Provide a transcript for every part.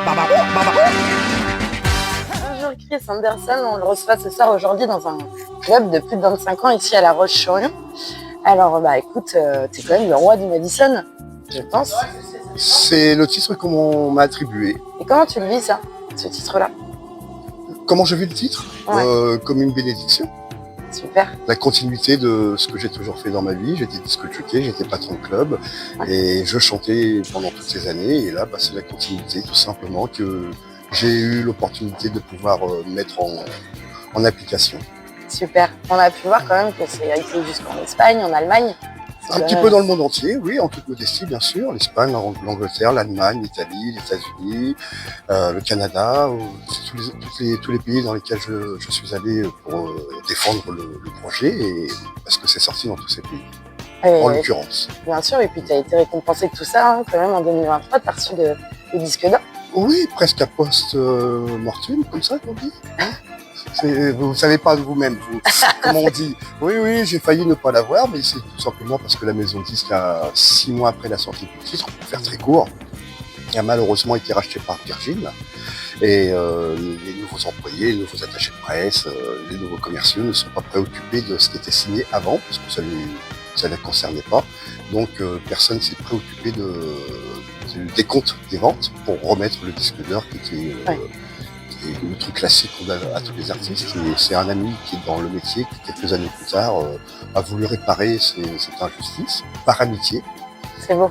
Bonjour Chris Anderson, on le reçoit ce soir aujourd'hui dans un club de plus de 25 ans ici à La Roche-sur-Yon. Alors écoute, t'es quand même le roi du Madison, je pense. C'est le titre qu'on m'a attribué. Et comment tu le vis ça, ce titre-là? Comment je vis le titre? Ouais. Comme une bénédiction. Super. La continuité de ce que j'ai toujours fait dans ma vie. J'étais disc jockey, j'étais patron de club et je chantais pendant toutes ces années. Et là, c'est la continuité tout simplement que j'ai eu l'opportunité de pouvoir mettre en application. Super. On a pu voir quand même que c'est été jusqu'en Espagne, en Allemagne. Un petit peu dans le monde entier, oui, en toute modestie bien sûr. L'Espagne, l'Angleterre, l'Allemagne, l'Italie, les États-Unis, le Canada, tous les pays dans lesquels je suis allé pour défendre le projet et parce que c'est sorti dans tous ces pays, en l'occurrence. Bien sûr, et puis tu as été récompensé de tout ça quand même en 2023, tu as reçu le disque d'or. Oui, presque à post-mortem, comme ça qu'on dit. Vous ne savez pas de vous-même, comment on dit. Oui, j'ai failli ne pas l'avoir, mais c'est tout simplement parce que la maison disque, 6 mois après la sortie du titre, pour faire très court, a malheureusement été racheté par Virgin. Et les nouveaux employés, les nouveaux attachés de presse, les nouveaux commerciaux ne sont pas préoccupés de ce qui était signé avant, parce que ça ne les concernait pas. Donc personne ne s'est préoccupé des comptes des ventes pour remettre le disque d'or qui était... le truc classique qu'on a à tous les artistes. Et c'est un ami qui est dans le métier qui, quelques années plus tard, a voulu réparer cette injustice par amitié. C'est beau.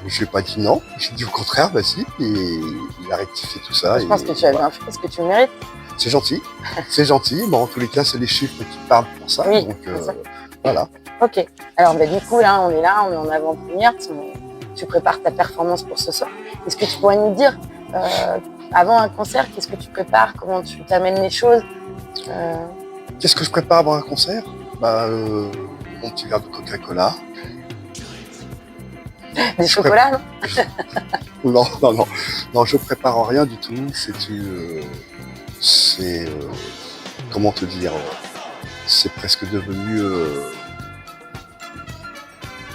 Je n'ai pas dit non, j'ai dit au contraire, vas-y, et il a rectifié tout ça. Je pense que tu as bien fait ce que tu mérites. C'est gentil, c'est gentil. Bon, en tous les cas, c'est les chiffres qui parlent pour ça. Oui, donc voilà. Ok. Alors du coup, là, on est en avant-première. Tu prépares ta performance pour ce soir. Est-ce que tu pourrais nous dire avant un concert, qu'est-ce que tu prépares? Comment tu t'amènes les choses? Qu'est-ce que je prépare avant un concert? Mon petit verre de Coca-Cola. Des chocolats, non? Non, je prépare rien du tout. Comment te dire? C'est presque devenu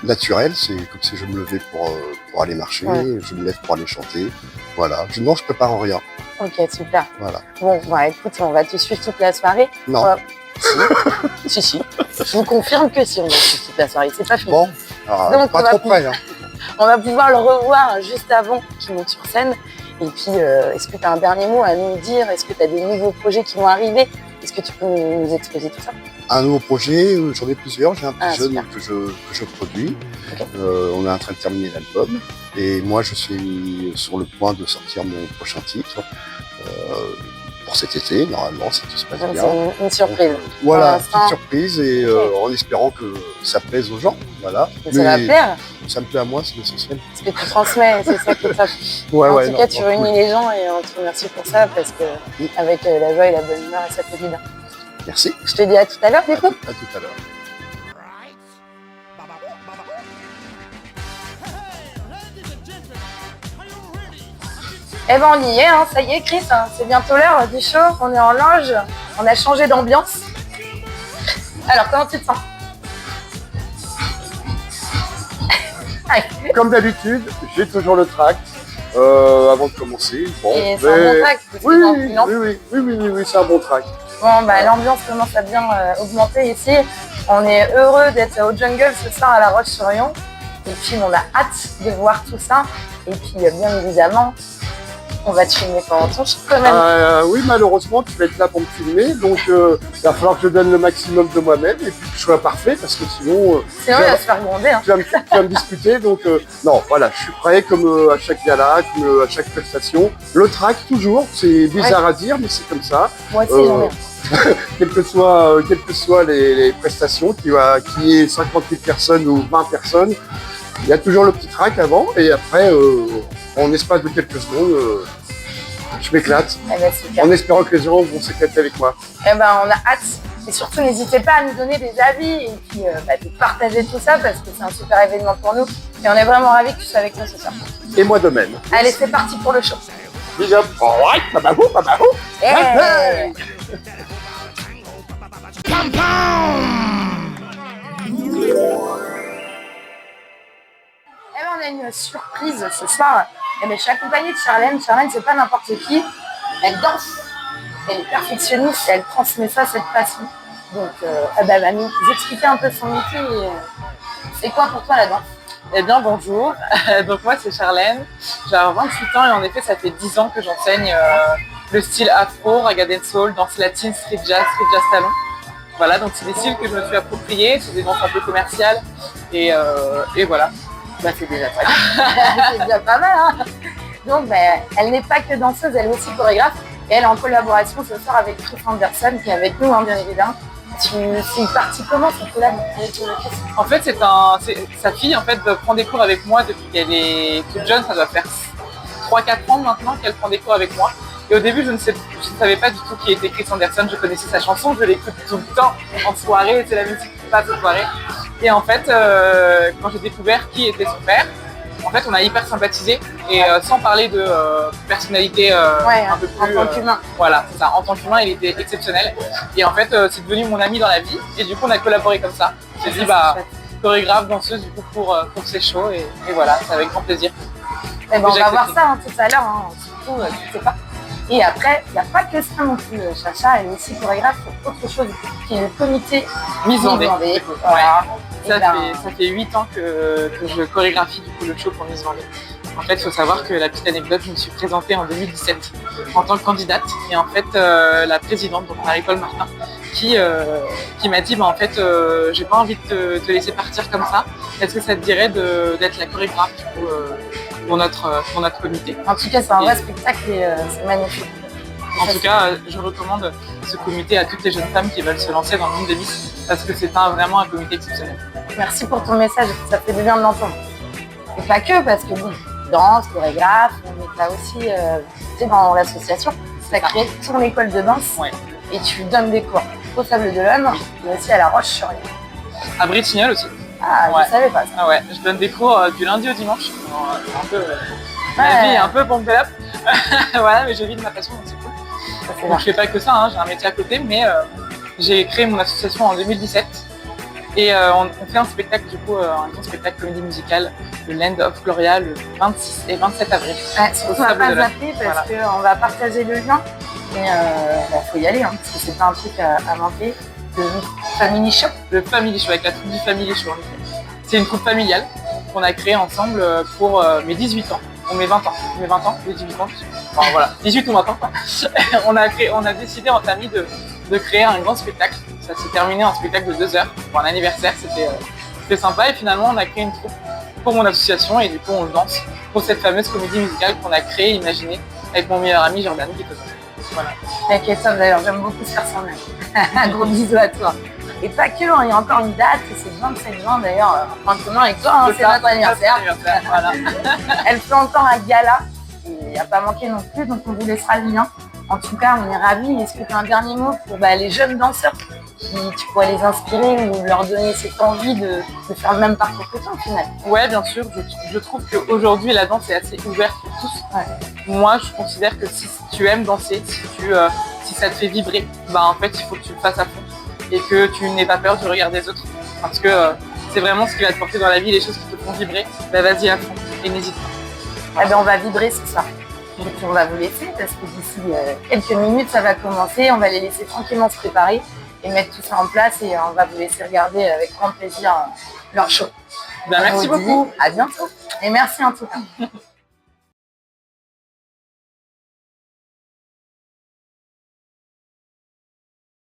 naturel. C'est comme si je me levais pour aller marcher, je me lève pour aller chanter. Voilà. Non, je prépare rien. Ok, super. Voilà. Bon, écoute, on va te suivre toute la soirée. Non. Si. Je vous confirme que si, on va te suivre toute la soirée. C'est pas fini. Bon, donc, pas trop près. On va pouvoir le revoir juste avant qu'il monte sur scène. Et puis, est-ce que tu as un dernier mot à nous dire? Est-ce que tu as des nouveaux projets qui vont arriver? Est-ce que tu peux nous exposer tout ça? Un nouveau projet, j'en ai plusieurs. J'ai un petit jeune que je produis. Okay. On est en train de terminer l'album. Et moi, je suis sur le point de sortir mon prochain titre pour cet été, normalement, si tout se passe bien. C'est une surprise. Donc, voilà, une petite surprise et en espérant que ça plaise aux gens. Voilà. Mais ça va plaire. Ça me plaît à moi, c'est l'essentiel. Ce que tu transmets, c'est ça qui est top. En tout cas, tu réunis les gens et on te remercie pour ça parce que avec la joie et la bonne humeur, ça fait du bien. Merci. Je te dis à tout à l'heure, du coup. À tout à l'heure. Eh ben on y est, ça y est Chris, c'est bientôt l'heure du show, on est en loge, on a changé d'ambiance. Alors comment tu te sens? Comme d'habitude, j'ai toujours le tract avant de commencer. Bon, et c'est un bon tract? Oui, c'est un bon tract. Bon, l'ambiance commence à bien augmenter ici. On est heureux d'être au Jungle ce soir à La Roche-sur-Yon. Et puis on a hâte de voir tout ça. Et puis bien évidemment, on va te filmer pendant ton show quand même. Oui, malheureusement, tu vas être là pour me filmer. Donc il va falloir que je donne le maximum de moi-même et puis que je sois parfait parce que sinon... sinon il va se faire gronder. Tu vas me disputer. Donc non, voilà, je suis prêt comme à chaque gala, comme à chaque prestation. Le track toujours, c'est bizarre à dire, mais c'est comme ça. Moi aussi, j'en ai. quelles que soient les prestations, qu'il y ait 50 000 personnes ou 20 personnes, il y a toujours le petit track avant et après, en espace de quelques secondes, je m'éclate. En espérant que les gens vont s'éclater avec moi. On a hâte. Et surtout, n'hésitez pas à nous donner des avis et puis de partager tout ça parce que c'est un super événement pour nous. Et on est vraiment ravis que tu sois avec nous ce soir. Et moi de même. Allez, c'est parti pour le show. Big up. Alright, babahou. Hey. Pam pam. On a une surprise ce soir. Et ben, je suis accompagnée de Charlène. Charlène, c'est pas n'importe qui. Elle danse. Elle est perfectionniste et elle transmet ça, cette passion. Donc, elle va nous expliquer un peu son métier. C'est quoi pour toi la danse? Eh bien, bonjour. Donc, moi, c'est Charlène. J'ai 28 ans et en effet, ça fait 10 ans que j'enseigne le style afro, raga dancehall, danse latine, street jazz talon. Voilà, donc c'est des styles que je me suis appropriés. C'est des danses un peu commerciales. Et voilà. Bah, c'est déjà pas mal. C'est déjà pas mal, hein. Donc, elle n'est pas que danseuse, elle est aussi chorégraphe. Et elle est en collaboration ce soir avec Chris Anderson, qui est avec nous, hein, bien évidemment. C'est parti comment cette collab avec Chris? En fait, sa fille en fait, prend des cours avec moi depuis qu'elle est toute jeune. Ça doit faire 3-4 ans maintenant qu'elle prend des cours avec moi. Et au début, je ne savais pas du tout qui était Chris Anderson. Je connaissais sa chanson, je l'écoute tout le temps en soirée. C'est la musique qui passe en soirée. Et en fait, quand j'ai découvert qui était son père, en fait, on a hyper sympathisé et sans parler de personnalité un peu plus... En tant qu'humain. Voilà, c'est ça. En tant qu'humain, il était exceptionnel. Et en fait, c'est devenu mon ami dans la vie. Et du coup, on a collaboré comme ça. J'ai dit, chorégraphe, danseuse, du coup, pour ces shows. Et voilà, c'est avec grand plaisir. Et on va voir ça hein, tout à l'heure. Hein. Surtout, tu sais pas. Et après, il n'y a pas que ça non plus. Chacha, elle est aussi chorégraphe pour autre chose, qui est le comité Mise Vendée. Voilà. Ça fait 8 ans que je chorégraphie du coup, le show pour Miss Vendée. En fait, il faut savoir que la petite anecdote, je me suis présentée en 2017 en tant que candidate. Et en fait, la présidente, donc Marie-Paul Martin, qui m'a dit en fait, j'ai pas envie de te laisser partir comme ça. Est-ce que ça te dirait d'être la chorégraphe du coup, pour notre comité? En tout cas, c'est un vrai spectacle et c'est magnifique. En tout cas, je recommande ce comité à toutes les jeunes femmes qui veulent se lancer dans le monde des Miss parce que c'est vraiment un comité exceptionnel. Merci pour ton message, ça fait du bien de l'entendre. Et pas que, parce que bon, danse, chorégraphe, on est là aussi, tu sais, dans l'association, tu as créé ton école de danse et tu donnes des cours au Sable d'Olonne, mais aussi à La Roche-sur-Yon. À Bretignolles aussi. Ah, je savais pas ça. Ah ouais, je donne des cours du lundi au dimanche. Un peu, ma vie est un peu pompée up. Voilà, mais je vis de ma passion, donc c'est cool. Donc, je fais pas que ça, hein, j'ai un métier à côté, mais j'ai créé mon association en 2017 et on fait un spectacle, du coup, un grand spectacle comédie musicale, le Land of Gloria, le 26 et 27 avril. On va pas zapper parce qu'on va partager le lien, mais faut y aller, hein, parce que c'est pas un truc à manquer. Le Family Show. Le Family Show, avec la troupe du Family Show. C'est une troupe familiale qu'on a créée ensemble pour mes 18 ans. On met 20 ans. Mes 20 ans, les 18 ans. Enfin voilà, 18 ou 20 ans. on a décidé en famille de créer un grand spectacle. Ça s'est terminé en spectacle de 2 heures pour un anniversaire. C'était sympa et finalement on a créé une troupe pour mon association et du coup on danse pour cette fameuse comédie musicale qu'on a créée, imaginée avec mon meilleur ami Jordan qui est au voilà. T'inquiète, d'ailleurs, j'aime beaucoup se faire son ami. Un gros bisou à toi. Et pas que, hein, il y a encore une date, c'est le 27 juin d'ailleurs, en commun avec toi, hein, c'est notre anniversaire. Voilà. Elle fait encore un gala, et il n'y a pas manqué non plus, donc on vous laissera le lien. En tout cas, on est ravis. Est-ce que tu as un dernier mot pour les jeunes danseurs qui tu pourrais les inspirer ou leur donner cette envie de faire le même parcours que toi au final? Ouais, bien sûr. Je trouve qu'aujourd'hui, la danse est assez ouverte pour tous. Ouais. Moi, je considère que si tu aimes danser, si ça te fait vibrer, en fait, il faut que tu le fasses à fond et que tu n'aies pas peur du regard des autres. Parce que c'est vraiment ce qui va te porter dans la vie, les choses qui te font vibrer. Vas-y à fond et n'hésite pas. On va vibrer, c'est ça. Et puis on va vous laisser parce que d'ici quelques minutes, ça va commencer. On va les laisser tranquillement se préparer et mettre tout ça en place et on va vous laisser regarder avec grand plaisir leur show. Merci beaucoup. À bientôt et merci en tout cas.